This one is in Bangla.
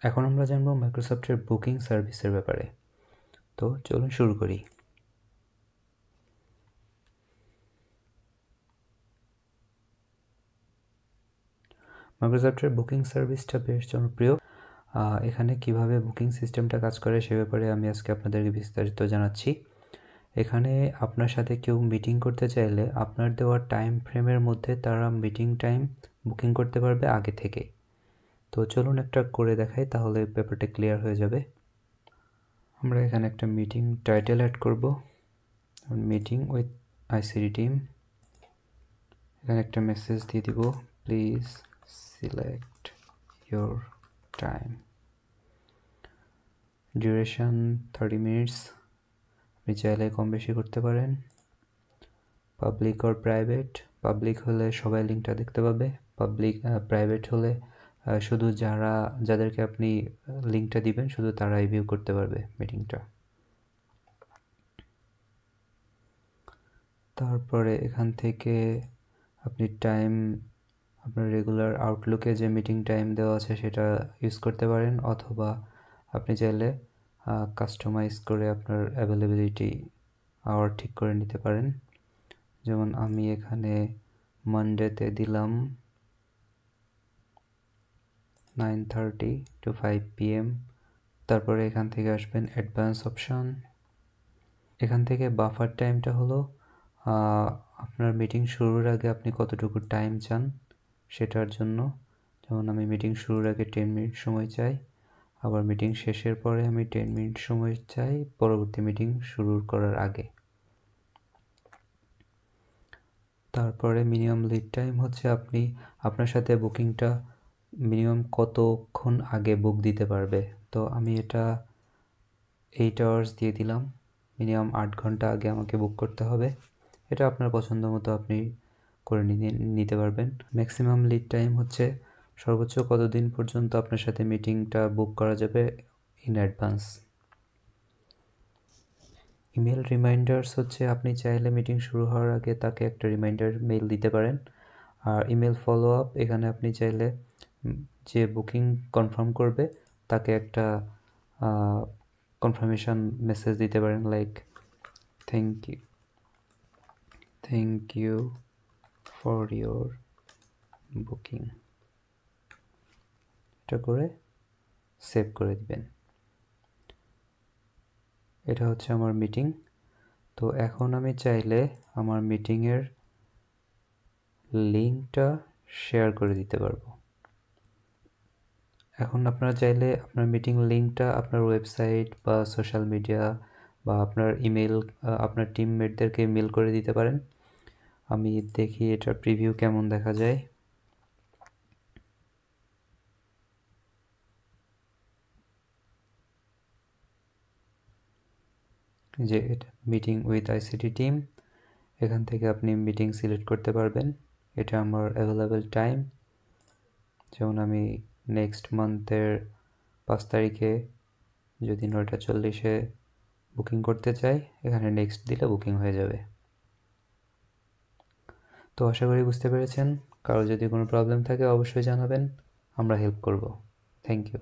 এখন আমরা জানবো মাইক্রোসফটের বুকিং সার্ভিসের ব্যাপারে। তো চলুন শুরু করি। মাইক্রোসফটের বুকিং সার্ভিসটা বেশ জনপ্রিয়। এখানে কিভাবে বুকিং সিস্টেমটা কাজ করে সে ব্যাপারে আমি আজকে আপনাদেরকে বিস্তারিত জানাচ্ছি। এখানে আপনার সাথে কেউ মিটিং করতে চাইলে আপনার দেওয়া টাইম ফ্রেমের মধ্যে তারা মিটিং টাইম বুকিং করতে পারবে আগে থেকে। তো চলুন একটা করে দেখাই, তাহলে ব্যাপারটা ক্লিয়ার হয়ে যাবে। আমরা এখানে একটা মিটিং টাইটেল অ্যাড করব, মিটিং উইথ আইসিটি টিম। এখানে একটা মেসেজ দিয়ে দিব, please select your time. Duration 30 minutes, আপনি চাইলে কম বেশি করতে পারেন। পাবলিক অর প্রাইভেট, পাবলিক হলে সবাই লিঙ্কটা দেখতে পাবে, প্রাইভেট হলে শুধু যাদেরকে আপনি লিঙ্কটা দিবেন শুধু তারাই ভিউ করতে পারবে মিটিংটা। তারপরে এখান থেকে আপনি টাইম আপনার রেগুলার আউটলুকে যে মিটিং টাইম দেওয়া আছে সেটা ইউজ করতে পারেন, অথবা আপনি চাইলে কাস্টমাইজ করে আপনার অ্যাভেলেবিলিটি আওয়ার ঠিক করে নিতে পারেন। যেমন আমি এখানে মানডেতে দিলাম 9:30 to 5 PM। তারপরে এখান থেকে আসবেন অ্যাডভান্স অপশান। এখান থেকে বাফার টাইমটা হলো আপনার মিটিং শুরুর আগে আপনি কতটুকু টাইম চান সেটার জন্য। যেমন আমি মিটিং শুরুর আগে 10 মিনিট সময় চাই, আবার মিটিং শেষের পরে আমি 10 মিনিট সময় চাই পরবর্তী মিটিং শুরু করার আগে। তারপরে মিনিমাম লিড টাইম হচ্ছে আপনি আপনার সাথে বুকিংটা মিনিমাম কতক্ষণ আগে বুক দিতে পারবে। তো আমি এটা 8 আওয়ার্স দিয়ে দিলাম, মিনিমাম 8 ঘন্টা আগে আমাকে বুক করতে হবে। এটা আপনার পছন্দ মতো আপনি করে নিতে পারবেন। ম্যাক্সিমাম লিড টাইম হচ্ছে সর্বোচ্চ কতদিন পর্যন্ত আপনার সাথে মিটিংটা বুক করা যাবে ইন অ্যাডভান্স। ইমেল রিমাইন্ডার্স হচ্ছে আপনি চাইলে মিটিং শুরু হওয়ার আগে তাকে একটা রিমাইন্ডার মেল দিতে পারেন। আর ইমেল ফলো আপ, এখানে আপনি চাইলে যে বুকিং কনফার্ম করবে তাকে একটা কনফার্মেশন মেসেজ দিতে পারেন, like thank you for your booking. এটা করে সেভ করে দিবেন। এটা হচ্ছে আমার মিটিং। তো এখন আমি চাইলে আমার মিটিংয়ের লিঙ্কটা শেয়ার করে দিতে পারবো। এখন আপনারা চাইলে আপনার মিটিং লিঙ্কটা আপনার ওয়েবসাইট বা সোশ্যাল মিডিয়া বা আপনার ইমেল আপনার টিমমেটদেরকে মেল করে দিতে পারেন। আমি দেখি এটার প্রিভিউ কেমন দেখা যায়। যে এটা মিটিং উইথ আইসিটি টিম, এখান থেকে আপনি মিটিং সিলেক্ট করতে পারবেন। এটা আমার অ্যাভেলেবেল টাইম, যেমন আমি নেক্সট মান্থের 5 তারিখে যদি 9:40-এ বুকিং করতে চাই, এখানে নেক্সট দিলে বুকিং হয়ে যাবে। তো আশা করি বুঝতে পেরেছেন। কারো যদি কোনো প্রবলেম থাকে অবশ্যই জানাবেন, আমরা হেল্প করব। Thank you.